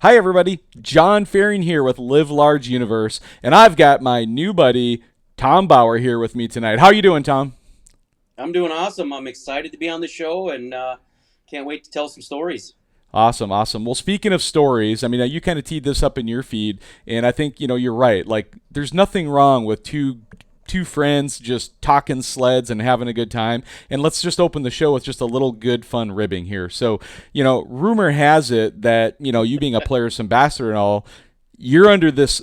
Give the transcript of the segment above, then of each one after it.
Hi, everybody. John Faring here with LiveLARGE Universe, and I've got my new buddy, Tom Bauer, here with me tonight. How you doing, Tom? I'm doing awesome. I'm excited to be on the show and can't wait to tell some stories. Awesome, awesome. Well, speaking of stories, I mean, you kind of teed this up in your feed, and I think you're right. Like, there's nothing wrong with two friends just talking sleds and having a good time. And let's just open the show with just a little good fun ribbing here. So, rumor has it that you being a Polaris ambassador and all, you're under this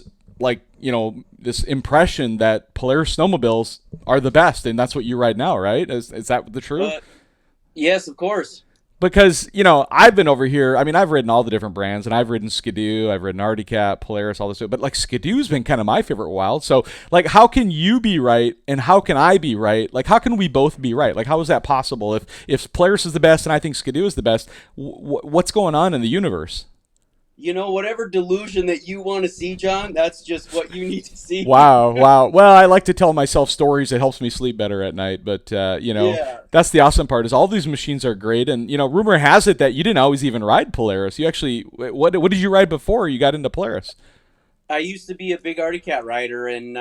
this impression that Polaris snowmobiles are the best, and that's what you ride now, right? Is that the truth? Uh, yes, of course. Because I've been over here. I mean, I've ridden all the different brands, and I've ridden Skidoo, I've ridden Arctic Cat, Polaris, all this stuff. But like Skidoo's been kind of my favorite wild. So like, how can you be right, and how can I be right? Like, how can we both be right? Like, how is that possible? If Polaris is the best, and I think Skidoo is the best, what's going on in the universe? Whatever delusion that you want to see, John, that's just what you need to see. Wow, wow. Well, I like to tell myself stories. It helps me sleep better at night. But Yeah. that's the awesome part is all these machines are great. And rumor has it that you didn't always even ride Polaris. You actually, what did you ride before you got into Polaris? I used to be a big Arctic Cat rider, and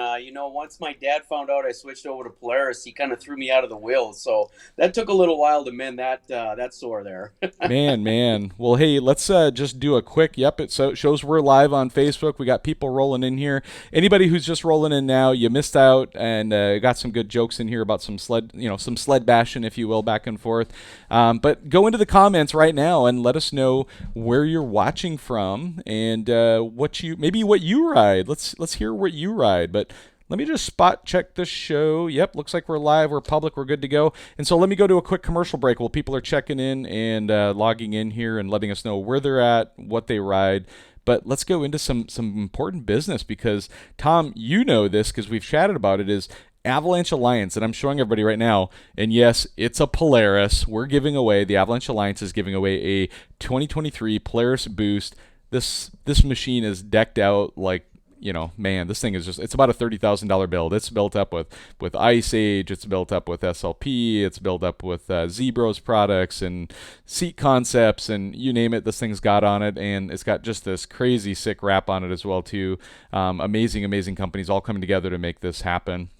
once my dad found out I switched over to Polaris, he kind of threw me out of the wheels. So that took a little while to mend that sore there. Man, man. Well, hey, let's just do a quick. Yep, shows we're live on Facebook. We got people rolling in here. Anybody who's just rolling in now, you missed out, and got some good jokes in here about some sled, some sled bashing, if you will, back and forth. But go into the comments right now and let us know where you're watching from and what you ride. Let's hear what you ride. But let me just spot check the show. Yep, looks like we're live, we're public, we're good to go. And so let me go to a quick commercial break while people are checking in and logging in here and letting us know where they're at, what they ride. But let's go into some important business because, Tom, you know this because we've chatted about it, is Avalanche Alliance, and I'm showing everybody right now. And yes, it's a Polaris. We're giving away, the Avalanche Alliance is giving away a 2023 Polaris Boost. This machine is decked out like, man, this thing is it's about a $30,000 build. It's built up with Ice Age, it's built up with SLP, it's built up with Zebro's products and Seat Concepts, and you name it, this thing's got on it, and it's got just this crazy sick wrap on it as well too. Amazing companies all coming together to make this happen.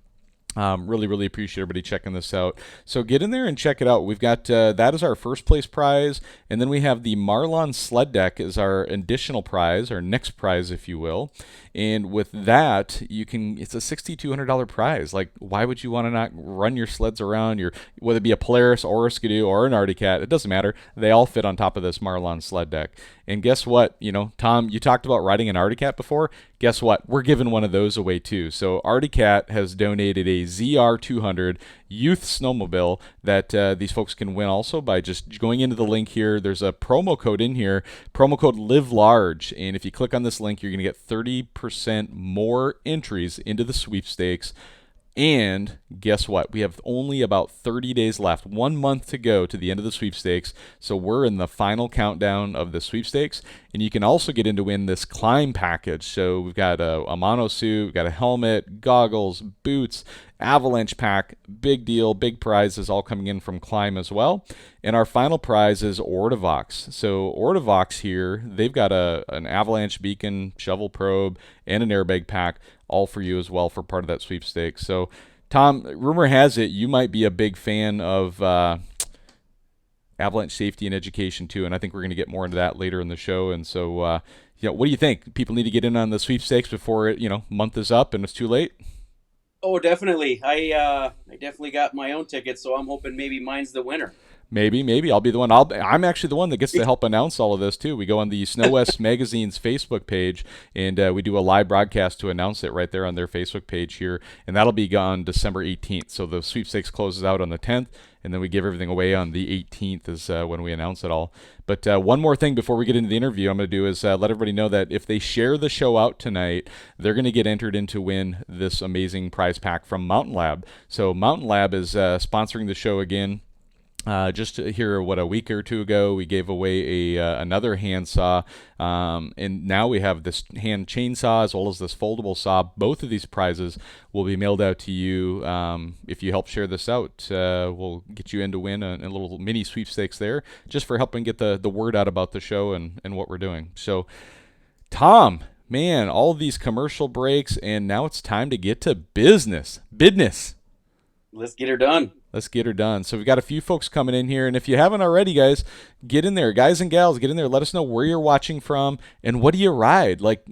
Really, really appreciate everybody checking this out. So get in there and check it out. We've got that is our first place prize, and then we have the Marlon sled deck as our additional prize, our next prize, if you will. And with that, it's a $6,200 prize. Like, why would you want to not run your sleds around whether it be a Polaris or a Skidoo or an Arctic Cat? It doesn't matter. They all fit on top of this Marlon sled deck. And guess what? Tom, you talked about riding an Arctic Cat before. Guess what? We're giving one of those away too. So Arctic Cat has donated a ZR200 youth snowmobile that these folks can win also by just going into the link here. There's a promo code in here, promo code LiveLARGE, and if you click on this link, you're going to get 30% more entries into the sweepstakes. And guess what? We have only about 30 days left, 1 month to go to the end of the sweepstakes. So we're in the final countdown of the sweepstakes. And you can also get in to win this climb package. So we've got a mono suit, we've got a helmet, goggles, boots, Avalanche pack, big deal, big prizes all coming in from Climb as well. And our final prize is Ortavox. So Ortavox here, they've got an Avalanche beacon, shovel probe, and an airbag pack, all for you as well for part of that sweepstakes. So, Tom, rumor has it you might be a big fan of Avalanche safety and education too, and I think we're going to get more into that later in the show. And so, what do you think? People need to get in on the sweepstakes before month is up and it's too late. Oh, definitely. I definitely got my own ticket, so I'm hoping maybe mine's the winner. Maybe I'll be the one. I'm actually the one that gets to help announce all of this too. We go on the Snow West Magazine's Facebook page, and we do a live broadcast to announce it right there on their Facebook page here, and that'll be on December 18th. So the sweepstakes closes out on the 10th, and then we give everything away on the 18th is when we announce it all. But one more thing before we get into the interview I'm going to do is let everybody know that if they share the show out tonight, they're going to get entered in to win this amazing prize pack from Mountain Lab. So Mountain Lab is sponsoring the show again. Just here, a week or two ago, we gave away another handsaw, and now we have this hand chainsaw as well as this foldable saw. Both of these prizes will be mailed out to you if you help share this out. We'll get you in to win a little mini sweepstakes there, just for helping get the word out about the show and what we're doing. So, Tom, man, all these commercial breaks, and now it's time to get to business. Business. Let's get her done. Let's get her done. So we've got a few folks coming in here, and if you haven't already, guys, get in there. Guys and gals, get in there. Let us know where you're watching from, and what do you ride? Like,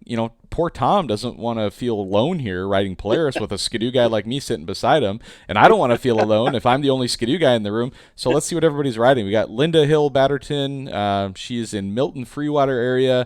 poor Tom doesn't want to feel alone here riding Polaris with a Skidoo guy like me sitting beside him, and I don't want to feel alone if I'm the only Skidoo guy in the room. So let's see what everybody's riding. We got Linda Hill Batterton. She's in Milton Freewater area,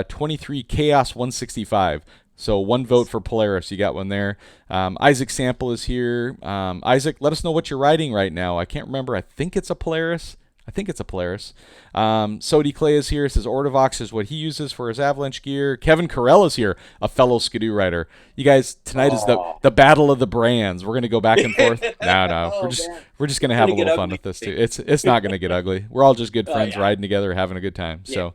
23 Chaos 165. So one vote for Polaris. You got one there. Isaac Sample is here. Isaac, let us know what you're riding right now. I can't remember. I think it's a Polaris. Sody Clay is here. It says Ortovox is what he uses for his Avalanche gear. Kevin Carell is here, a fellow Skidoo rider. You guys, tonight is the battle of the brands. We're gonna go back and forth. No. We're just gonna have a little fun with this too. It's not gonna get ugly. We're all just good friends riding together, having a good time. Yeah. So,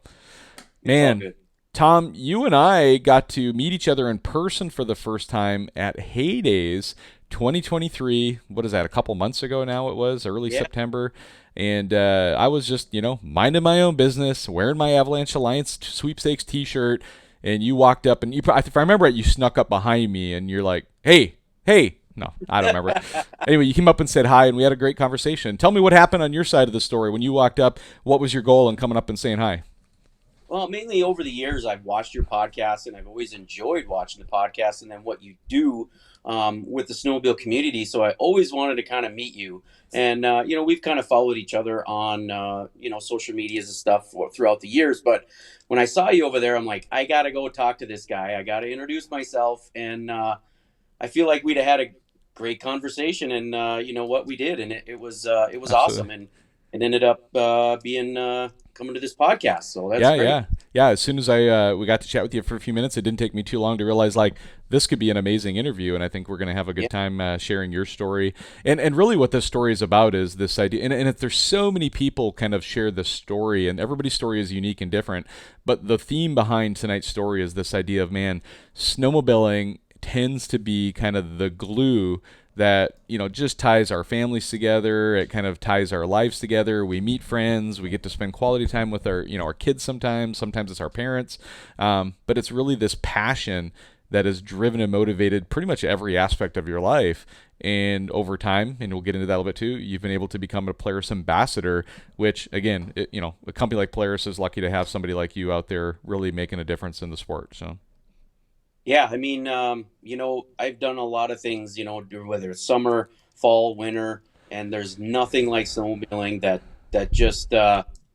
man. Tom, you and I got to meet each other in person for the first time at Heydays 2023. What is that, a couple months ago now it was, early September. And I was just, minding my own business, wearing my Avalanche Alliance sweepstakes t-shirt, and you walked up, and if I remember it, you snuck up behind me, and you're like, hey. No, I don't remember. Anyway, you came up and said hi, and we had a great conversation. Tell me what happened on your side of the story. When you walked up, what was your goal in coming up and saying hi? Well, mainly over the years, I've watched your podcast, and I've always enjoyed watching the podcast and then what you do with the snowmobile community. So I always wanted to kind of meet you. And, we've kind of followed each other on, social medias and stuff throughout the years. But when I saw you over there, I'm like, I got to go talk to this guy. I got to introduce myself. And I feel like we'd have had a great conversation. And, what we did. And it was awesome. And it ended up being coming to this podcast. So that's great. Yeah. As soon as we got to chat with you for a few minutes, it didn't take me too long to realize this could be an amazing interview, and I think we're going to have a good time sharing your story. And really what this story is about is this idea, and if there's so many people kind of share this story, and everybody's story is unique and different, but the theme behind tonight's story is this idea of, man, snowmobiling tends to be kind of the glue that just ties our families together. It kind of ties our lives together. We meet friends. We get to spend quality time with our our kids sometimes. Sometimes it's our parents. But it's really this passion that has driven and motivated pretty much every aspect of your life. And over time, and we'll get into that a little bit too, you've been able to become a Polaris ambassador, which again, a company like Polaris is lucky to have somebody like you out there really making a difference in the sport. So. Yeah, I mean, I've done a lot of things, whether it's summer, fall, winter, and there's nothing like snowmobiling that just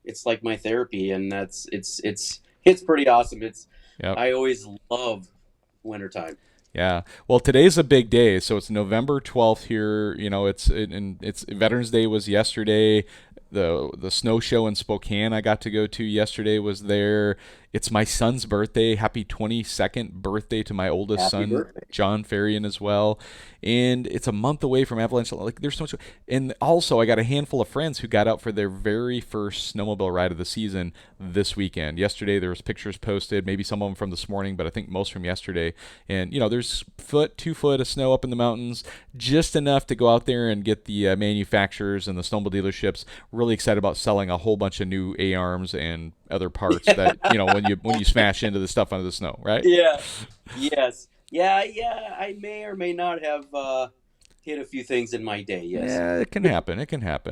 it's like my therapy, and it's pretty awesome. I always love wintertime. Yeah. Well, today's a big day, so it's November 12th here. It's Veterans Day was yesterday. The snow show in Spokane I got to go to yesterday was there. It's my son's birthday. Happy 22nd birthday to my oldest son, John Farian, as well. And it's a month away from Avalanche. There's so much. And also, I got a handful of friends who got out for their very first snowmobile ride of the season this weekend. Yesterday, there was pictures posted, maybe some of them from this morning, but I think most from yesterday. And, there's 2 foot of snow up in the mountains, just enough to go out there and get the manufacturers and the snowmobile dealerships really excited about selling a whole bunch of new A-arms and other parts that, when you smash into the stuff under the snow, right? Yeah. Yes. Yeah. I may or may not have hit a few things in my day. Yes. Yeah, it can happen.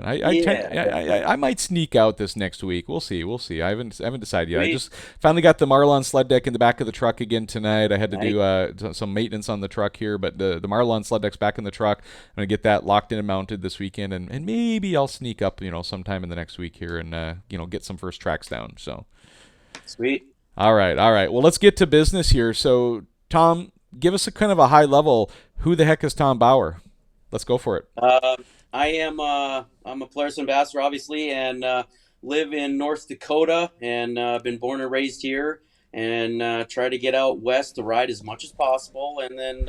I might sneak out this next week. We'll see. I haven't decided yet. I just finally got the Marlon sled deck in the back of the truck again tonight. I had to do some maintenance on the truck here, but the Marlon sled deck's back in the truck. I'm gonna get that locked in and mounted this weekend, and maybe I'll sneak up, sometime in the next week here and get some first tracks down. So. Sweet. All right. Well, let's get to business here. So, Tom, give us a kind of a high level. Who the heck is Tom Bauer? Let's go for it. I'm a Polaris ambassador, obviously, and live in North Dakota, and been born and raised here, and try to get out west to ride as much as possible, and then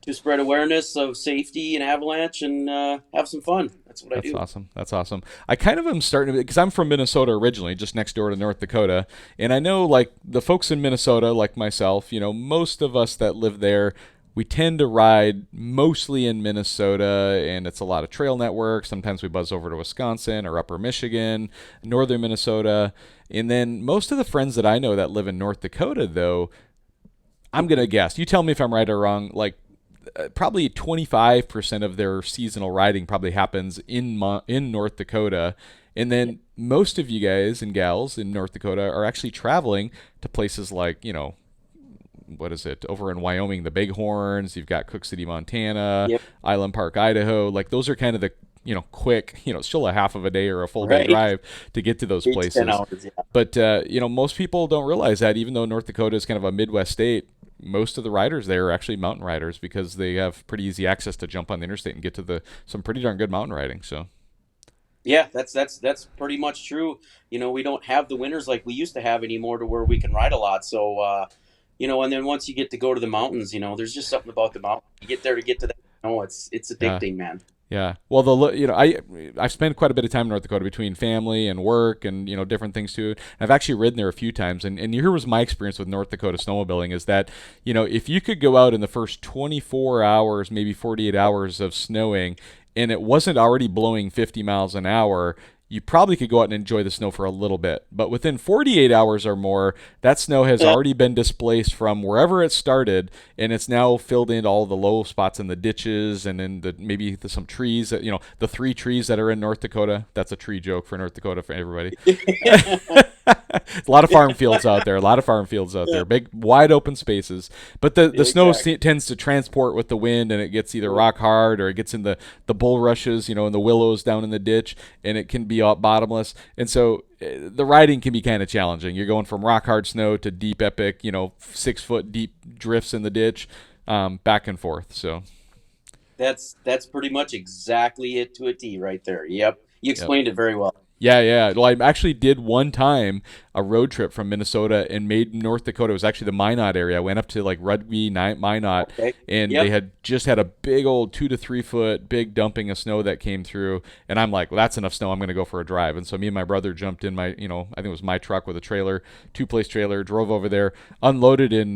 to spread awareness of safety and avalanche and have some fun. That's what I do. That's awesome. I kind of am starting to, because I'm from Minnesota originally, just next door to North Dakota. And I know the folks in Minnesota, like myself, most of us that live there, we tend to ride mostly in Minnesota, and it's a lot of trail network. Sometimes we buzz over to Wisconsin or Upper Michigan, northern Minnesota. And then most of the friends that I know that live in North Dakota, though, I'm going to guess. You tell me if I'm right or wrong. Like, probably 25% of their seasonal riding probably happens in North Dakota. And then most of you guys and gals in North Dakota are actually traveling to places like, what is it, over in Wyoming, the Bighorns. You've got Cook City, Montana, Yep. Island Park, Idaho. Like, those are kind of the quick, it's still a half of a day or a full day Right. drive to get to those 8 to 10 places. hours. Yeah. But most people don't realize that, even though North Dakota is kind of a Midwest state, most of the riders there are actually mountain riders because they have pretty easy access to jump on the interstate and get to some pretty darn good mountain riding. So Yeah, that's pretty much true. We don't have the winters like we used to have anymore to where we can ride a lot. So, and then once you get to go to the mountains, there's just something about the mountain. You get there to get to that. It's yeah. addicting, man. Yeah. Well, I've spent quite a bit of time in North Dakota between family and work and different things too. I've actually ridden there a few times, and here was my experience with North Dakota snowmobiling is that if you could go out in the first 24 hours, maybe 48 hours of snowing, and it wasn't already blowing 50 miles an hour, you probably could go out and enjoy the snow for a little bit. But within 48 hours or more, that snow has already been displaced from wherever it started, and it's now filled in all the low spots in the ditches and in maybe some trees. The 3 trees that are in North Dakota. That's a tree joke for North Dakota for everybody. A lot of farm fields out there. A lot of farm fields out there. Big, wide open spaces. But the snow tends to transport with the wind, and it gets either rock hard or it gets in the bulrushes, and the willows down in the ditch, and it can be bottomless. And so the riding can be kind of challenging. You're going from rock hard snow to deep epic, 6-foot deep drifts in the ditch, back and forth. So That's pretty much exactly it to a T right there. Yep. You yep. explained it very well. Yeah. Well, I actually did one time a road trip from Minnesota and made North Dakota. It was actually the Minot area. I went up to like Rugby, Minot, and they had just had a big old 2 to 3 foot big dumping of snow that came through. And I'm like, well, that's enough snow. I'm going to go for a drive. And so me and my brother jumped in my, I think it was my truck with a trailer, 2-place trailer, drove over there, unloaded in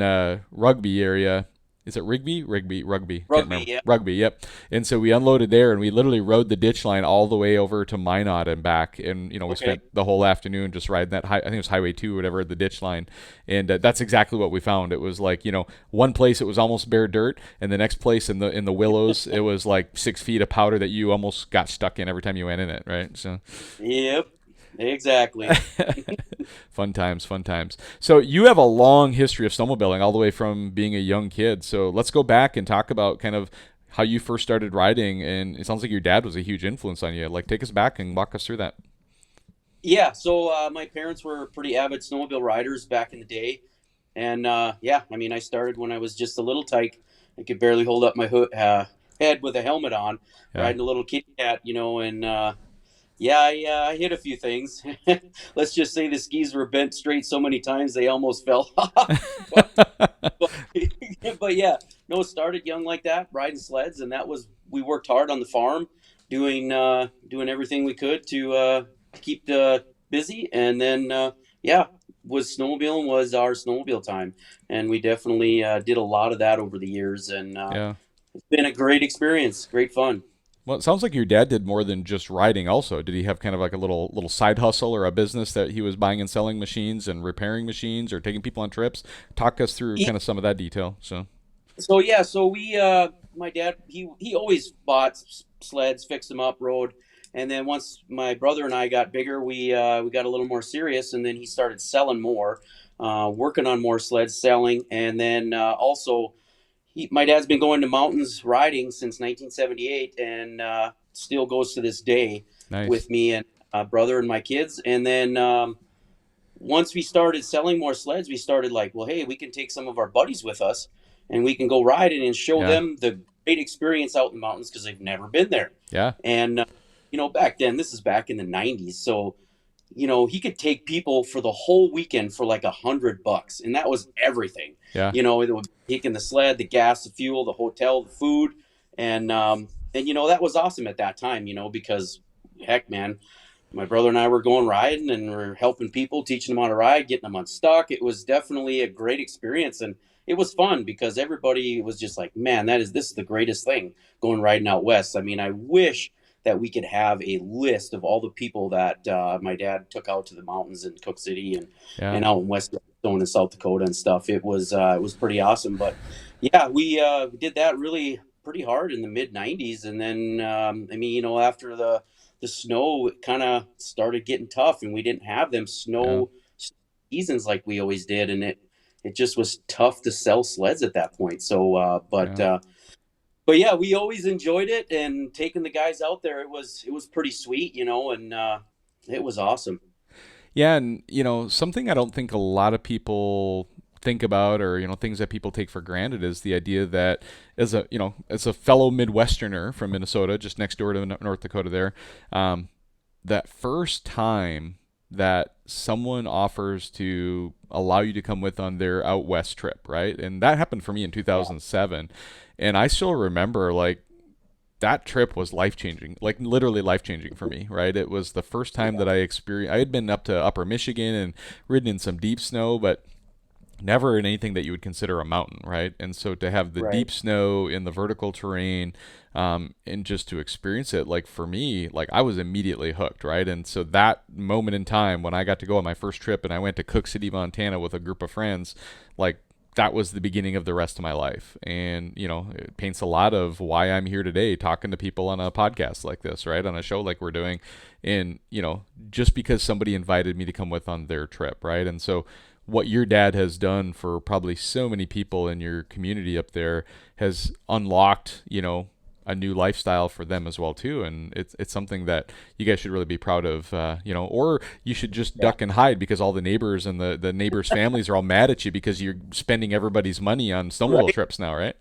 Rugby area. Is it Rugby? Rugby. Yeah. Rugby, yep. And so we unloaded there, and we literally rode the ditch line all the way over to Minot and back. And, we spent the whole afternoon just riding that, I think it was Highway 2 or whatever, the ditch line. And that's exactly what we found. It was like, one place it was almost bare dirt, and the next place in the willows, it was like 6 feet of powder that you almost got stuck in every time you went in it, right? So. Yep. Exactly. Fun times. So you have a long history of snowmobiling all the way from being a young kid. So let's go back and talk about kind of how you first started riding. And it sounds like your dad was a huge influence on you. Like, take us back and walk us through that. Yeah. So my parents were pretty avid snowmobile riders back in the day. And I started when I was just a little tyke. I could barely hold up my head with a helmet on, riding a little kitty cat, and I hit a few things. Let's just say the skis were bent straight so many times they almost fell off. but yeah, no, started young like that, riding sleds, and we worked hard on the farm, doing everything we could to keep busy, and then snowmobiling was our snowmobile time, and we definitely did a lot of that over the years, and it's been a great experience, great fun. Well, it sounds like your dad did more than just riding also. Did he have kind of like a little side hustle or a business that he was buying and selling machines and repairing machines or taking people on trips? Talk us through kind of some of that detail. So we, my dad, he always bought sleds, fixed them up, rode. And then once my brother and I got bigger, we got a little more serious, and then he started selling more, working on more sleds, selling. And then also, my dad's been going to mountains riding since 1978, and still goes to this day with me and brother and my kids. And then once we started selling more sleds, we started like, well, hey, we can take some of our buddies with us, and we can go riding and show them the great experience out in the mountains because they've never been there. Yeah. And back then, this is back in the 90s, so he could take people for the whole weekend for like $100, and that was everything. Yeah. It was taking the sled, the gas, the fuel, the hotel, the food, and that was awesome at that time. Because heck, man, my brother and I were going riding, and we're helping people, teaching them how to ride, getting them unstuck. It was definitely a great experience, and it was fun because everybody was just like, man, this is the greatest thing going riding out west. I mean, I wish that we could have a list of all the people that my dad took out to the mountains in Cook City Yeah. and out in West Yellowstone and South Dakota and stuff. It was pretty awesome. But yeah, we did that really pretty hard in the mid '90s, and then I mean, you know, after the snow kind of started getting tough, and we didn't have them Yeah. snow seasons like we always did, and it just was tough to sell sleds at that point. So, Yeah. but yeah, we always enjoyed it, and taking the guys out there, it was pretty sweet, you know, and it was awesome. Yeah, and you know, something I don't think a lot of people think about, or you know, things that people take for granted, is the idea that as a fellow Midwesterner from Minnesota, just next door to North Dakota, there, that first time that someone offers to allow you to come with on their out west trip, right? And that happened for me in Yeah. 2007, and I still remember like that trip was life changing, like literally life changing for me, right? It was the first time Yeah. that I experienced. I had been up to Upper Michigan and ridden in some deep snow, but never in anything that you would consider a mountain, right? And so to have the Right. deep snow in the vertical terrain, and just to experience it, like for me, like I was immediately hooked, right? And so that moment in time when I got to go on my first trip and I went to Cook City, Montana with a group of friends, like that was the beginning of the rest of my life. And, you know, it paints a lot of why I'm here today talking to people on a podcast like this, right? On a show like we're doing. And, you know, just because somebody invited me to come with on their trip, right? And so what your dad has done for probably so many people in your community up there has unlocked, you know, a new lifestyle for them as well too, and it's something that you guys should really be proud of, you know, or you should just Yeah. duck and hide because all the neighbors and the neighbors' families are all mad at you because you're spending everybody's money on snowmobile Right. trips now, right?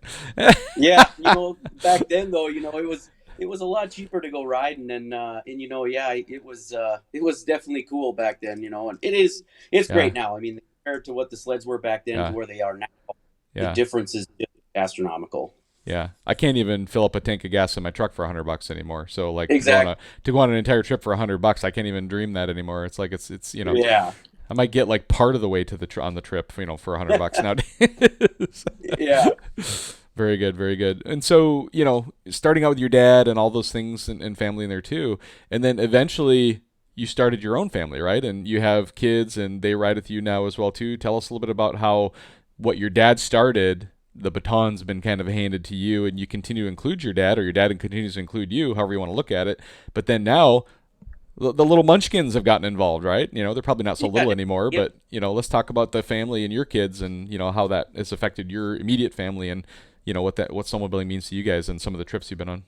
Yeah. You know, back then though, you know, it was a lot cheaper to go riding, and you know, yeah, it was definitely cool back then, you know, and it's Yeah, great now. I mean, compared to what the sleds were back then to yeah, where they are now, the yeah. difference is just astronomical. Yeah, I can't even fill up a tank of gas in my truck for $100 anymore. So like Exactly. to go on an entire trip for $100, I can't even dream that anymore. It's like it's you know, Yeah. I might get like part of the way to on the trip, you know, for $100 nowadays. Yeah. Very good, very good. And so, you know, starting out with your dad and all those things, and family in there too, and then eventually you started your own family, right? And you have kids, and they ride with you now as well too. Tell us a little bit about how what your dad started, the baton's been kind of handed to you, and you continue to include your dad, or your dad continues to include you, however you want to look at it. But then now the little munchkins have gotten involved, right? You know, they're probably not so Yeah. little anymore, Yeah. but you know, let's talk about the family and your kids, and you know how that has affected your immediate family, and you know what snowmobiling means to you guys and some of the trips you've been on.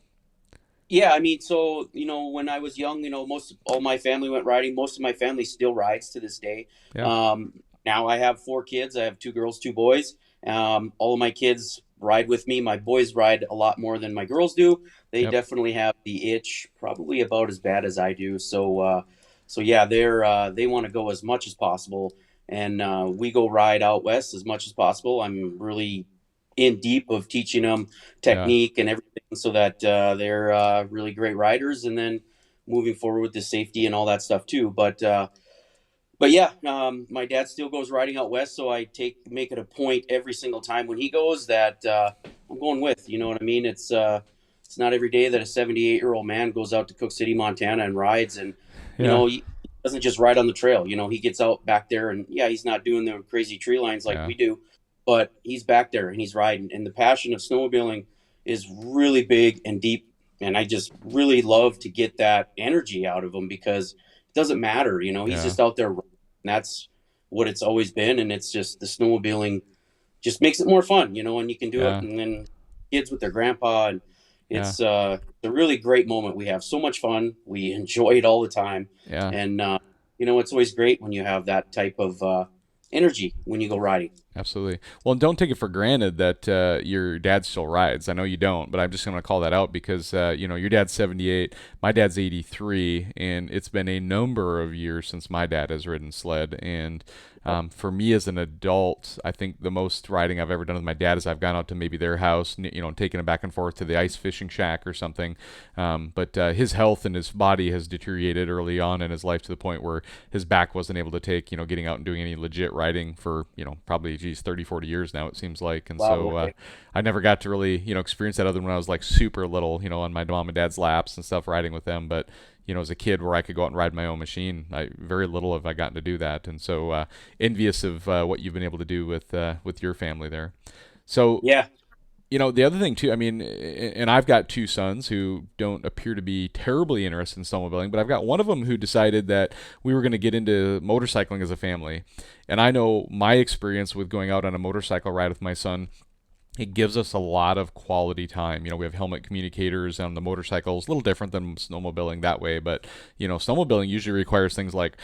Yeah, I mean, so you know, when I was young, you know, most all my family went riding. Most of my family still rides to this day. Yeah, Now I have four kids. I have two girls, two boys. All of my kids ride with me. My boys ride a lot more than my girls do. They yep, definitely have the itch, probably about as bad as I do. So yeah, they want to go as much as possible, and we go ride out west as much as possible. I'm really in deep of teaching them yeah, technique and everything so that they're really great riders, and then moving forward with the safety and all that stuff too. But yeah, my dad still goes riding out west, so I make it a point every single time when he goes that I'm going with. You know what I mean? It's not every day that a 78-year-old man goes out to Cook City, Montana, and rides, and you yeah, know he doesn't just ride on the trail. You know, he gets out back there, and yeah, he's not doing the crazy tree lines like yeah, we do, but he's back there and he's riding. And the passion of snowmobiling is really big and deep, and I just really love to get that energy out of him because it doesn't matter. You know, he's yeah, just out there, that's what it's always been, and it's just the snowmobiling just makes it more fun, you know, and you can do it, yeah, and then kids with their grandpa, and yeah, it's a really great moment. We have so much fun, we enjoy it all the time, yeah. and you know, it's always great when you have that type of energy when you go riding. Absolutely. Well, and don't take it for granted that your dad still rides. I know you don't, but I'm just going to call that out because you know your dad's 78, my dad's 83, and it's been a number of years since my dad has ridden sled. And for me as an adult, I think the most riding I've ever done with my dad is I've gone out to maybe their house, you know, taking him back and forth to the ice fishing shack or something. But his health and his body has deteriorated early on in his life to the point where his back wasn't able to take, you know, getting out and doing any legit riding for, you know, probably geez, 30, 40 years now, it seems like. And Wow. so Okay. I never got to really, experience that other than when I was like super little, on my mom and dad's laps and stuff, riding with them. But, as a kid where I could go out and ride my own machine, very little have I gotten to do that. And so envious of what you've been able to do with your family there. So, Yeah. the other thing too, I mean, and I've got two sons who don't appear to be terribly interested in snowmobiling, but I've got one of them who decided that we were going to get into motorcycling as a family. And I know my experience with going out on a motorcycle ride with my son, it gives us a lot of quality time. We have helmet communicators on the motorcycles, a little different than snowmobiling that way, but snowmobiling usually requires things like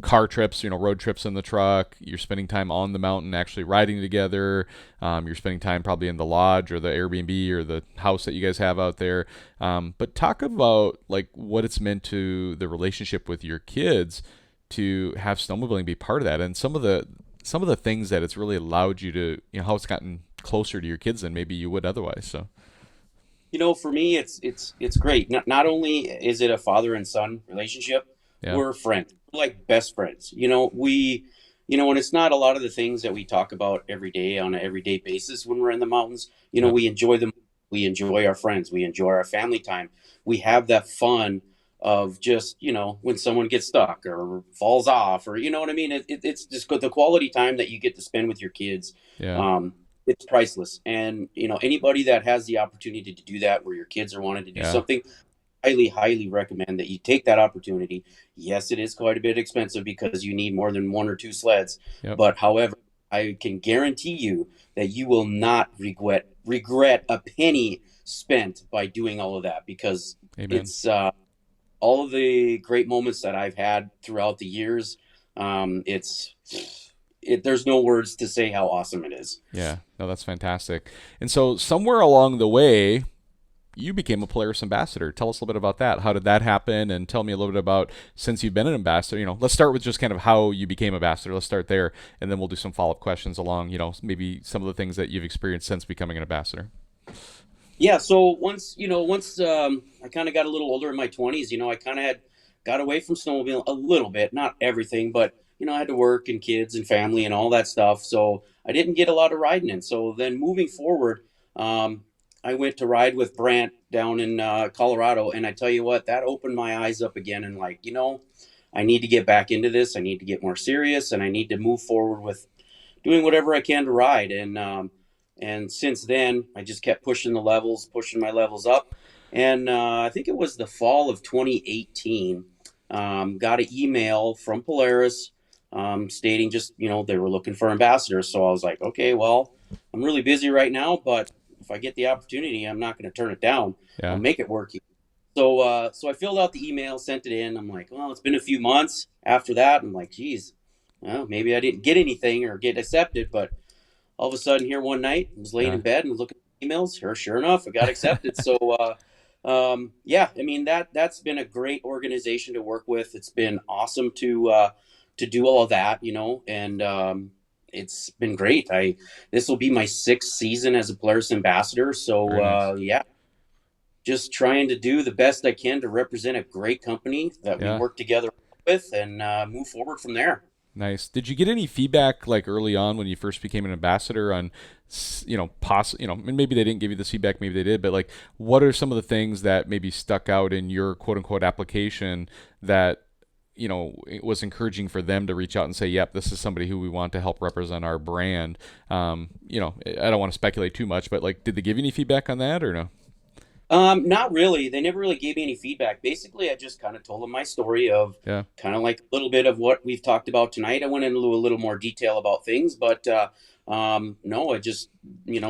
car trips, road trips in the truck. You're spending time on the mountain actually riding together. You're spending time probably in the lodge or the Airbnb or the house that you guys have out there. But talk about like what it's meant to the relationship with your kids to have snowmobiling be part of that, and some of the things that it's really allowed you to, how it's gotten closer to your kids than maybe you would otherwise. So, For me, it's great. Not only is it a father and son relationship, yeah, we're friends, we're like best friends. And it's not a lot of the things that we talk about every day on an everyday basis when we're in the mountains. yeah, We enjoy them. We enjoy our friends. We enjoy our family time. We have that fun of just, when someone gets stuck or falls off, or, you know what I mean? It's just the quality time that you get to spend with your kids. yeah, It's priceless. And, anybody that has the opportunity to do that where your kids are wanting to do yeah, something, highly, highly recommend that you take that opportunity. Yes, it is quite a bit expensive because you need more than one or two sleds. yep, But however, I can guarantee you that you will not regret a penny spent by doing all of that, because amen. it's all of the great moments that I've had throughout the years. There's no words to say how awesome it is. Yeah, no, that's fantastic. And so somewhere along the way, you became a Polaris ambassador. Tell us a little bit about that. How did that happen? And tell me a little bit about, since you've been an ambassador, let's start with just kind of how you became ambassador. Let's start there, and then we'll do some follow-up questions along, maybe some of the things that you've experienced since becoming an ambassador. Yeah. So once I kind of got a little older in my 20s, I kind of had got away from snowmobiling a little bit, not everything, but I had to work and kids and family and all that stuff. So I didn't get a lot of riding in. So then moving forward, I went to ride with Brant down in Colorado, and I tell you what, that opened my eyes up again. And like, I need to get back into this. I need to get more serious, and I need to move forward with doing whatever I can to ride. And since then, I just kept pushing my levels up. And I think it was the fall of 2018, got an email from Polaris stating just, they were looking for ambassadors. So I was like, okay, well, I'm really busy right now, but if I get the opportunity, I'm not going to turn it down. Yeah. I'll make it work. So I filled out the email, sent it in. I'm like, well, it's been a few months after that. I'm like, geez, well, maybe I didn't get anything or get accepted, but all of a sudden here one night, I was laying Yeah. in bed and was looking at emails. Sure enough, I got accepted. So, yeah, I mean, that's been a great organization to work with. It's been awesome to do all of that, and it's been great. This will be my 6th season as a Polaris ambassador. So, Very nice. yeah, just trying to do the best I can to represent a great company that we Yeah. work together with, and move forward from there. Nice. Did you get any feedback like early on when you first became an ambassador on, and maybe they didn't give you this feedback, maybe they did, but like, what are some of the things that maybe stuck out in your quote unquote application that, it was encouraging for them to reach out and say, yep, this is somebody who we want to help represent our brand. I don't want to speculate too much, but like, did they give you any feedback on that or no? Not really. They never really gave me any feedback. Basically, I just kind of told them my story of Yeah. kind of like a little bit of what we've talked about tonight. I went into a little more detail about things, but no, I just,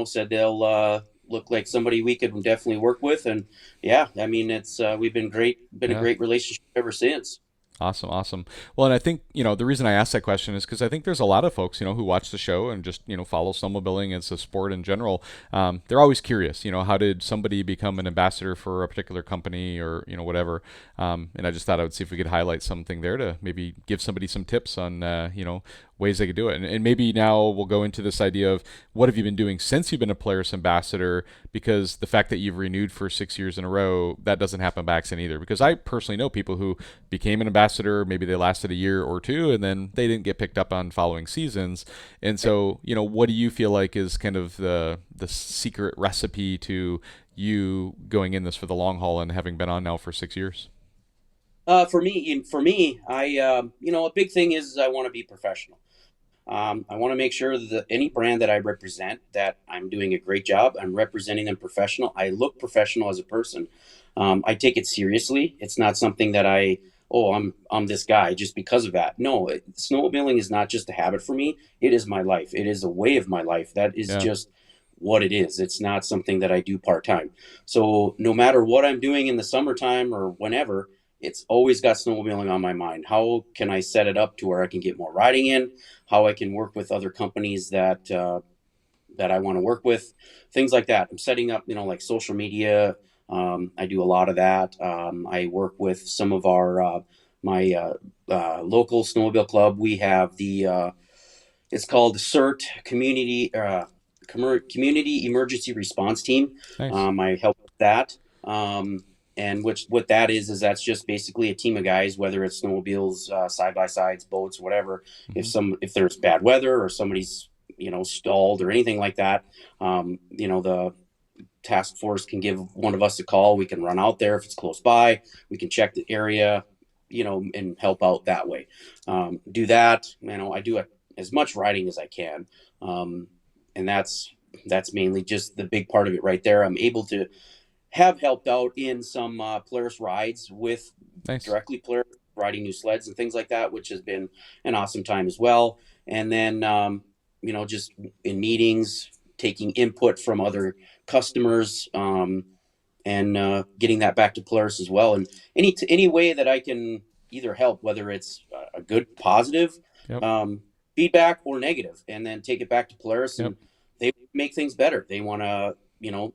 said they'll look like somebody we could definitely work with. And yeah, I mean, we've been a Yeah. great relationship ever since. Awesome. Well, and I think, the reason I asked that question is because I think there's a lot of folks, who watch the show and just, follow snowmobiling as a sport in general. They're always curious, how did somebody become an ambassador for a particular company or, whatever. And I just thought I would see if we could highlight something there to maybe give somebody some tips on, ways they could do it. And maybe now we'll go into this idea of what have you been doing since you've been a Polaris ambassador, because the fact that you've renewed for 6 years in a row, that doesn't happen by accident either. Because I personally know people who became an ambassador, maybe they lasted a year or two, and then they didn't get picked up on following seasons. And so, what do you feel like is kind of the secret recipe to you going in this for the long haul and having been on now for 6 years? For me, a big thing is I want to be professional. I want to make sure that any brand that I represent, that I'm doing a great job. I'm representing them professional. I look professional as a person. I take it seriously. It's not something that I'm this guy just because of that. No, snowmobiling is not just a habit for me. It is my life. It is a way of my life. That is Yeah. just what it is. It's not something that I do part time. So no matter what I'm doing in the summertime or whenever, it's always got snowmobiling on my mind. How can I set it up to where I can get more riding in? How I can work with other companies that I want to work with, things like that. I'm setting up, like social media. I do a lot of that. I work with some of my local snowmobile club. We have it's called the CERT Community Emergency Response Team. Nice. I help with that. And what that is that's just basically a team of guys, whether it's snowmobiles, side by sides, boats, whatever. If there's bad weather or somebody's stalled or anything like that, the task force can give one of us a call. We can run out there if it's close by. We can check the area, and help out that way. Do that. I do as much riding as I can, and that's mainly just the big part of it right there. I'm able to have helped out in some Polaris rides with Nice. directly Polaris, riding new sleds and things like that, which has been an awesome time as well. And then, just in meetings, taking input from other customers, and getting that back to Polaris as well. And any way that I can either help, whether it's a good positive Yep. feedback or negative, and then take it back to Polaris, Yep. and they make things better. They want to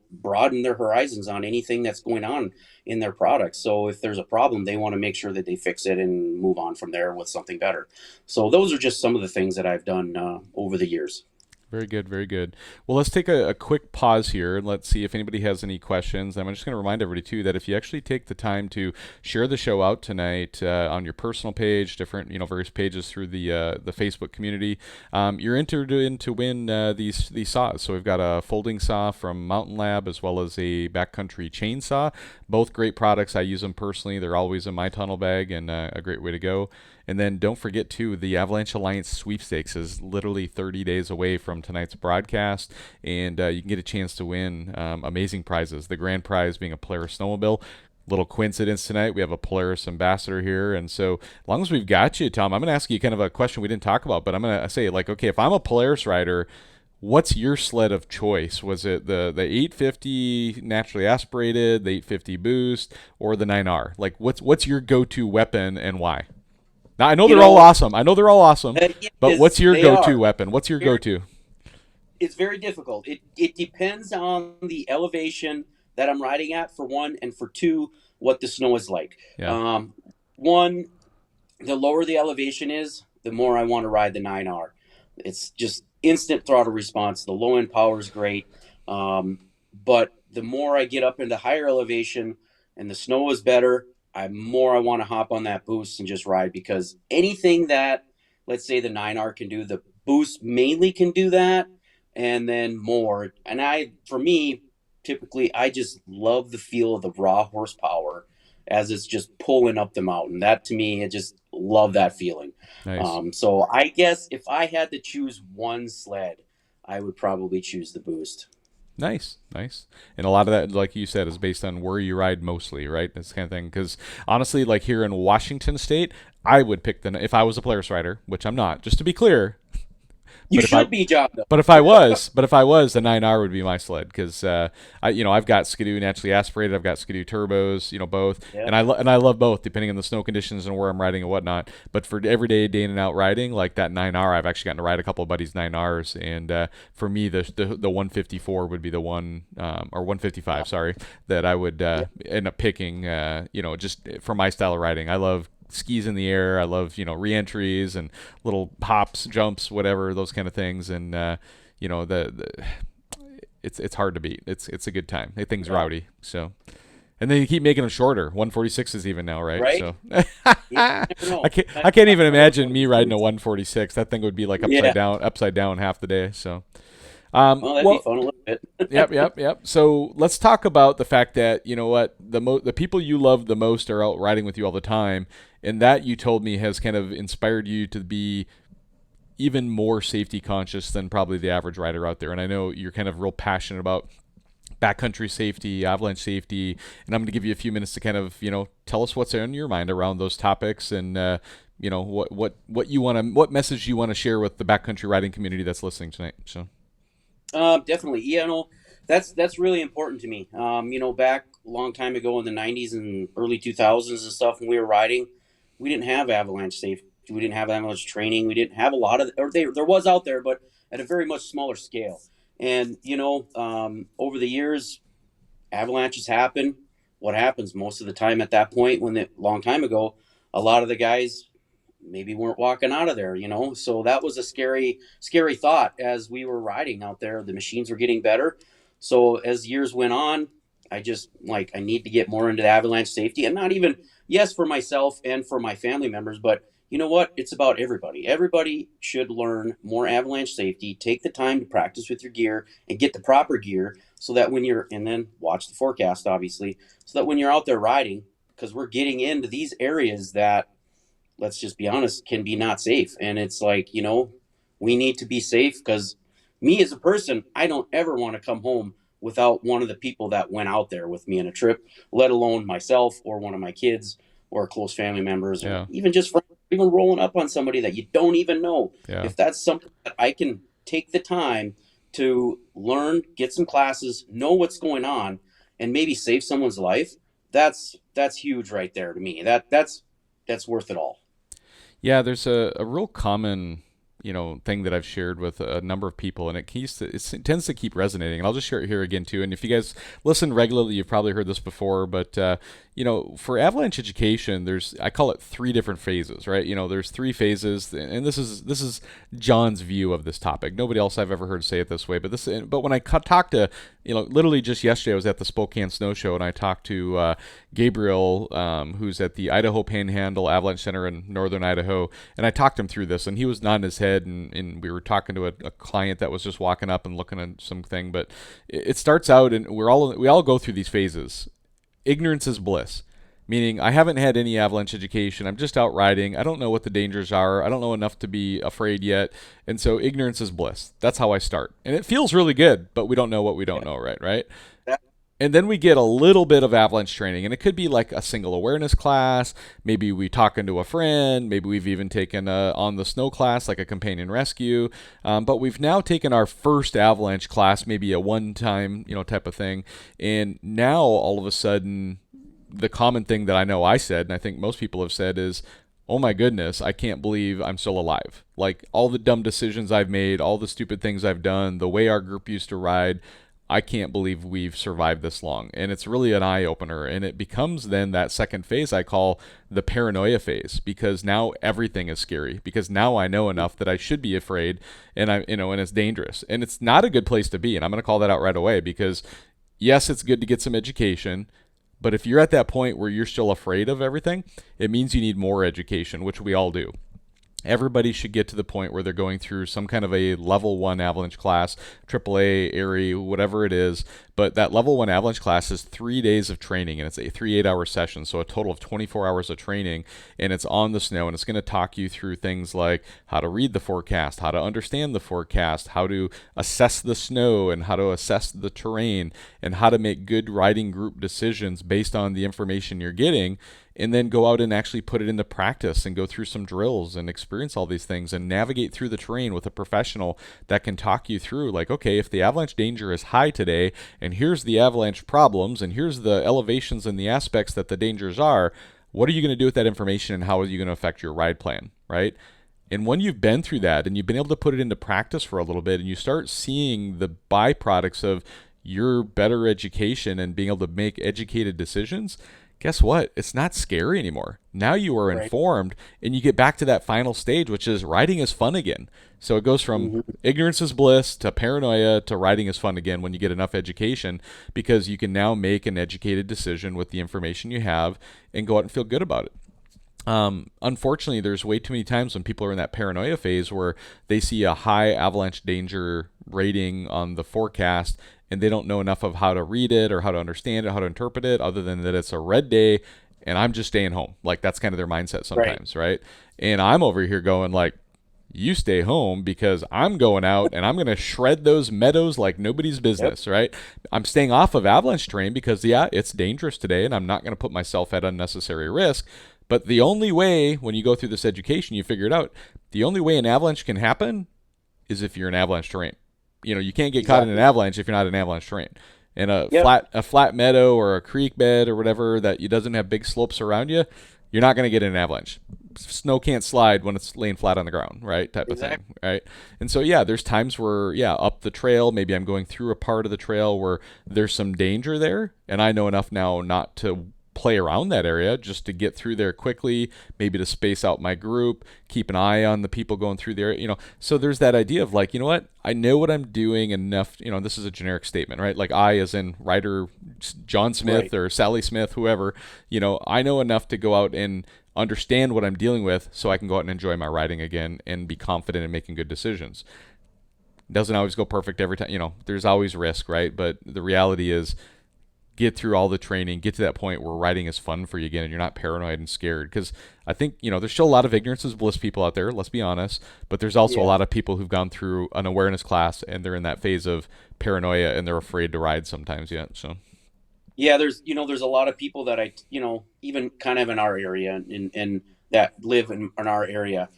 broaden their horizons on anything that's going on in their products. So if there's a problem, they want to make sure that they fix it and move on from there with something better. So those are just some of the things that I've done over the years. Very good, very good. Well, let's take a quick pause here and let's see if anybody has any questions. I'm just going to remind everybody, too, that if you actually take the time to share the show out tonight on your personal page, different, various pages through the Facebook community, you're entered in to win these saws. So we've got a folding saw from Mountain Lab as well as a backcountry chainsaw. Both great products. I use them personally. They're always in my tunnel bag and a great way to go. And then don't forget, too, the Avalanche Alliance sweepstakes is literally 30 days away from tonight's broadcast, and you can get a chance to win amazing prizes. The grand prize being a Polaris snowmobile. Little coincidence tonight, we have a Polaris ambassador here, and so as long as we've got you, Tom, I'm going to ask you kind of a question we didn't talk about, but I'm going to say, okay, if I'm a Polaris rider, what's your sled of choice? Was it the 850 naturally aspirated, the 850 boost, or the 9R? What's your go-to weapon and why? Now, I know they're all awesome. But what's your go-to weapon? What's your go-to? It's very difficult. It depends on the elevation that I'm riding at, for one, and for two, what the snow is like. Yeah. One, the lower the elevation is, the more I want to ride the 9R. It's just instant throttle response. The low end power is great. But the more I get up into higher elevation and the snow is better, I want to hop on that boost and just ride, because anything that, let's say, the 9R can do, the boost mainly can do that, and then more. And for me, typically, I just love the feel of the raw horsepower as it's just pulling up the mountain. That, to me, I just love that feeling. Nice. So I guess if I had to choose one sled, I would probably choose the boost. Nice. And a lot of that, like you said, is based on where you ride mostly, right? This kind of thing. Because honestly, like here in Washington State, I would pick if I was a Polaris rider, which I'm not, just to be clear. You should be, John, though. But if I was, the 9R would be my sled, because I've got Skidoo naturally aspirated, I've got Skidoo turbos, both, Yeah. and I love both depending on the snow conditions and where I'm riding and whatnot. But for everyday day in and out riding, like that 9R, I've actually gotten to ride a couple of buddies' 9Rs, and for me the 154 would be the one, or 155, sorry, that I would end up picking. Just for my style of riding, I love skis in the air. I love, re-entries and little hops, jumps, whatever, those kind of things. And, it's hard to beat. It's a good time. Thing's rowdy. So, and then you keep making them shorter. 146s even now, right? Right? So Yeah, you never know. I can't even imagine me riding a 146. That thing would be like Yeah. upside down half the day. So, Well, that'd be fun a little bit. yep. So let's talk about the fact that, you know what, the people you love the most are out riding with you all the time, and that, you told me, has kind of inspired you to be even more safety conscious than probably the average rider out there. And I know you're kind of real passionate about backcountry safety, avalanche safety, and I'm going to give you a few minutes to kind of, tell us what's on your mind around those topics, and what message you want to share with the backcountry riding community that's listening tonight. So. Definitely. Yeah, no, that's really important to me. Back a long time ago in the 90s and early 2000s and stuff, when we were riding, we didn't have avalanche safety. We didn't have avalanche training. We didn't have a lot of, or there was out there, but at a very much smaller scale. And, over the years, avalanches happen. What happens most of the time at that point, long time ago, a lot of the guys maybe weren't walking out of there, so that was a scary thought. As we were riding out there, the machines were getting better. So as years went on, I just I need to get more into the avalanche safety, and not even, yes, for myself and for my family members, but you know what? It's about everybody should learn more avalanche safety. Take the time to practice with your gear and get the proper gear, so that and then watch the forecast, obviously, so that when you're out there riding, because we're getting into these areas that, let's just be honest, can be not safe. And it's we need to be safe, because me as a person, I don't ever want to come home without one of the people that went out there with me on a trip, let alone myself or one of my kids or close family members, or even just friends, even rolling up on somebody that you don't even know. Yeah. If that's something that I can take the time to learn, get some classes, know what's going on, and maybe save someone's life, that's huge right there to me. That's worth it all. Yeah, there's a real common, thing that I've shared with a number of people, and it tends to keep resonating. And I'll just share it here again too. And if you guys listen regularly, you've probably heard this before, but for avalanche education, I call it 3 different phases, right? There's 3 phases, and this is John's view of this topic. Nobody else I've ever heard say it this way, but when I talked to, literally just yesterday, I was at the Spokane Snow Show, and I talked to Gabriel, who's at the Idaho Panhandle Avalanche Center in northern Idaho, and I talked him through this, and he was nodding his head, and we were talking to a client that was just walking up and looking at something. But it starts out, and we all go through these phases. Ignorance is bliss, meaning I haven't had any avalanche education. I'm just out riding. I don't know what the dangers are. I don't know enough to be afraid yet. And so ignorance is bliss. That's how I start. And it feels really good, but we don't know what we don't know, right? And then we get a little bit of avalanche training, and it could be like a single awareness class. Maybe we talking to a friend. Maybe we've even taken on the snow class, like a companion rescue. But we've now taken our first avalanche class, maybe a one-time, type of thing. And now all of a sudden, the common thing that I know I said, and I think most people have said, is, oh my goodness, I can't believe I'm still alive. Like, all the dumb decisions I've made, all the stupid things I've done, the way our group used to ride, I can't believe we've survived this long. And it's really an eye-opener. And it becomes then that second phase I call the paranoia phase, because now everything is scary, because now I know enough that I should be afraid, and and it's dangerous. And it's not a good place to be. And I'm going to call that out right away, because yes, it's good to get some education, but if you're at that point where you're still afraid of everything, it means you need more education, which we all do. Everybody should get to the point where they're going through some kind of a level 1 avalanche class, AAA, ARI, whatever it is. But that level 1 avalanche class is 3 days of training, and it's a 3 8-hour session, so a total of 24 hours of training, and it's on the snow, and it's going to talk you through things like how to read the forecast, how to understand the forecast, how to assess the snow, and how to assess the terrain, and how to make good riding group decisions based on the information you're getting, and then go out and actually put it into practice and go through some drills and experience all these things and navigate through the terrain with a professional that can talk you through, like, okay, if the avalanche danger is high today, and here's the avalanche problems, and here's the elevations and the aspects that the dangers are, what are you going to do with that information, and how are you going to affect your ride plan, right? And when you've been through that and you've been able to put it into practice for a little bit, and you start seeing the byproducts of your better education and being able to make educated decisions, guess what? It's not scary anymore. Now you are Right. informed, and you get back to that final stage, which is riding is fun again. So it goes from Hmm. ignorance is bliss to paranoia to riding is fun again when you get enough education, because you can now make an educated decision with the information you have and go out and feel good about it. Unfortunately, there's way too many times when people are in that paranoia phase where they see a high avalanche danger rating on the forecast and they don't know enough of how to read it or how to understand it, how to interpret it, other than that it's a red day and I'm just staying home. Like that's kind of their mindset Right. sometimes, right? And I'm over here going like, you stay home because I'm going out and I'm going to shred those meadows like nobody's Yep. business, right? I'm staying off of avalanche terrain because, yeah, it's dangerous today and I'm not going to put myself at unnecessary risk. But the only way, when you go through this education, you figure it out, the only way an avalanche can happen is if you're in avalanche terrain. You know, you can't get caught in an Exactly. avalanche if you're not in avalanche terrain. And Yep. a flat meadow or a creek bed or whatever that you doesn't have big slopes around you, you're not going to get an avalanche. Snow can't slide when it's laying flat on the ground, right? Type of thing, Exactly. right? And so yeah, there's times where yeah, up the trail, maybe I'm going through a part of the trail where there's some danger there, and I know enough now not to play around that area, just to get through there quickly, maybe to space out my group, keep an eye on the people going through there, you know. So there's that idea of like, you know what? I know what I'm doing enough, you know, this is a generic statement, right? Like I as in writer John Smith Right. or Sally Smith, whoever, you know, I know enough to go out and understand what I'm dealing with so I can go out and enjoy my riding again and be confident in making good decisions. Doesn't always go perfect every time, you know, there's always risk, right? But the reality is get through all the training, get to that point where riding is fun for you again and you're not paranoid and scared. Because I think, you know, there's still a lot of ignorance is bliss people out there, let's be honest. But there's also a Yeah. lot of people who've gone through an awareness class and they're in that phase of paranoia and they're afraid to ride sometimes yet. So, Yeah, there's a lot of people that even kind of in our area and that live in our area.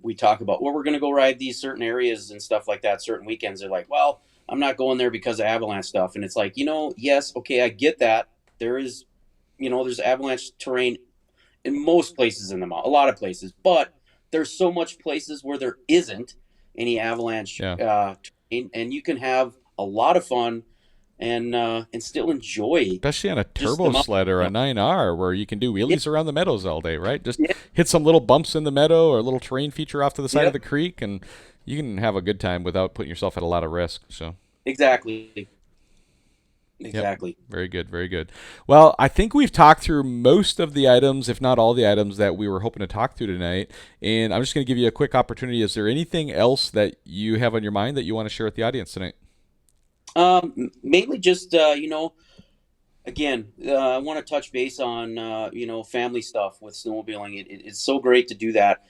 We talk about, well, we're going to go ride these certain areas and stuff like that, certain weekends. They're like, well, I'm not going there because of avalanche stuff. And it's like, yes, okay, I get that. There is, there's avalanche terrain in most places in the mall, a lot of places, but there's so much places where there isn't any avalanche yeah. terrain, and you can have a lot of fun and still enjoy Especially on a just turbo the mountain. sled or You a know? 9R where you can do Yeah, wheelies around the meadows all day, right? Just yeah, hit some little bumps in the meadow or a little terrain feature off to the side of yep, the creek and you can have a good time without putting yourself at a lot of risk. So, exactly, yep. exactly. Very good, very good. Well, I think we've talked through most of the items, if not all the items that we were hoping to talk through tonight. And I'm just going to give you a quick opportunity. Is there anything else that you have on your mind that you want to share with the audience tonight? Mainly just again, I want to touch base on family stuff with snowmobiling. It's so great to do that.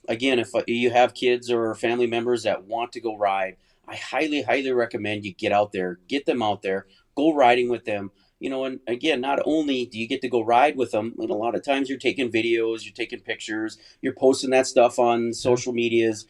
Again, if you have kids or family members that want to go ride, I highly, highly recommend you get out there, get them out there, go riding with them. And again, not only do you get to go ride with them, and a lot of times you're taking videos, you're taking pictures, you're posting that stuff on Yeah. social medias.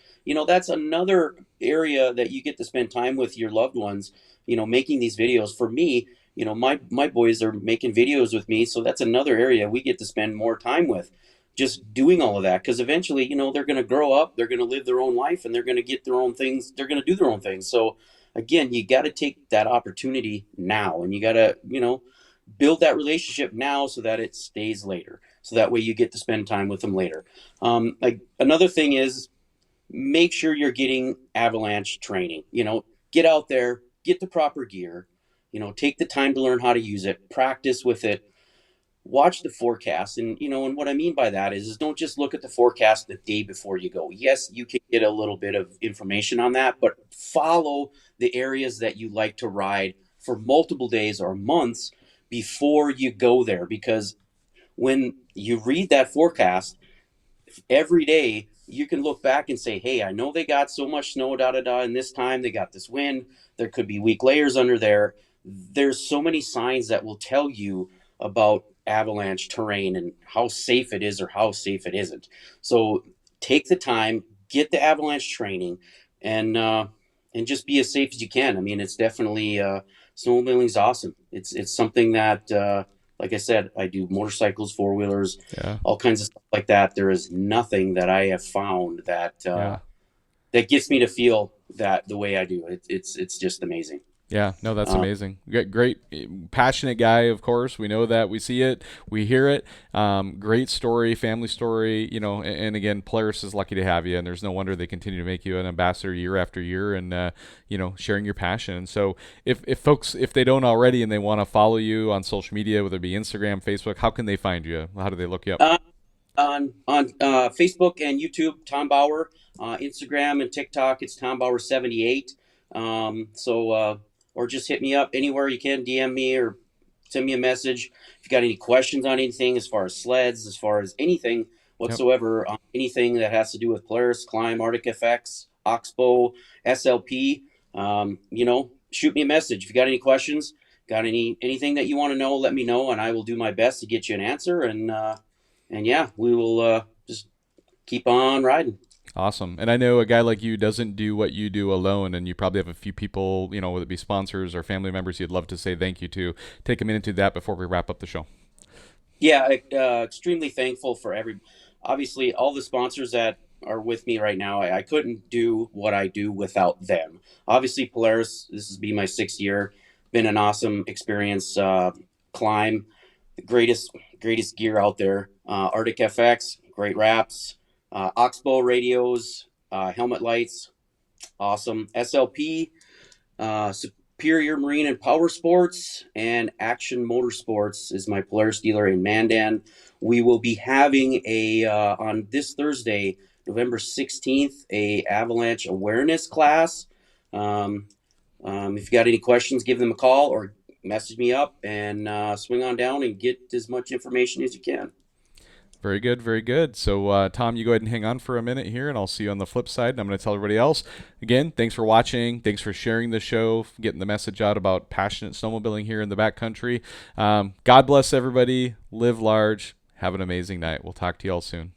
That's another area that you get to spend time with your loved ones. Making these videos for me, my boys are making videos with me, so that's another area we get to spend more time with, just doing all of that, because eventually, they're going to grow up, they're going to live their own life, and they're going to get their own things, they're going to do their own things. So again, you got to take that opportunity now, and you got to build that relationship now so that it stays later, so that way you get to spend time with them later. Like another thing is, make sure you're getting avalanche training. Get out there, get the proper gear, take the time to learn how to use it, practice with it, watch the forecast. And what I mean by that is don't just look at the forecast the day before you go. Yes, you can get a little bit of information on that, but follow the areas that you like to ride for multiple days or months before you go there, because when you read that forecast every day, you can look back and say, hey, I know they got so much snow, da da da, and this time they got this wind. There could be weak layers under there. There's so many signs that will tell you about avalanche terrain and how safe it is or how safe it isn't. So take the time, get the avalanche training, and just be as safe as you can. I mean, it's definitely snowmobiling is awesome. It's something that like I said, I do motorcycles, four wheelers, Yeah. all kinds of stuff like that. There is nothing that I have found that Yeah. that gets me to feel that the way I do. It's just amazing. Yeah, no, that's Uh, amazing. Great, passionate guy, of course. We know that. We see it. We hear it. Great story, family story. And again, Polaris is lucky to have you, and there's no wonder they continue to make you an ambassador year after year, and sharing your passion. And so, if folks, if they don't already, and they want to follow you on social media, whether it be Instagram, Facebook, how can they find you? How do they look you up? uh, on Facebook and YouTube, Tom Bauer. Instagram and TikTok, it's Tom Bauer 78. Or just hit me up anywhere you can, DM me or send me a message if you got any questions on anything as far as sleds, as far as anything Yep. whatsoever, anything that has to do with Polaris, Climb, Arctic FX, Oxbow, SLP. Shoot me a message if you got any questions. Got anything that you want to know? Let me know, and I will do my best to get you an answer. And yeah, we will just keep on riding. Awesome. And I know a guy like you doesn't do what you do alone, and you probably have a few people, whether it be sponsors or family members you'd love to say thank you to. Take a minute to that before we wrap up the show. Yeah, extremely thankful for obviously all the sponsors that are with me right now. I couldn't do what I do without them. Obviously, Polaris. This has been my 6th year. Been an awesome experience. Climb, the greatest gear out there. Arctic FX, great wraps. Oxbow radios, helmet lights, awesome. SLP, Superior Marine and Power Sports, and Action Motorsports is my Polaris dealer in Mandan. We will be having on this Thursday, November 16th, a Avalanche awareness class. If you got any questions, give them a call or message me up, and swing on down and get as much information as you can. Very good, very good. So, Tom, you go ahead and hang on for a minute here, and I'll see you on the flip side. And I'm going to tell everybody else, again, thanks for watching. Thanks for sharing the show, getting the message out about passionate snowmobiling here in the backcountry. God bless everybody. Live large. Have an amazing night. We'll talk to you all soon.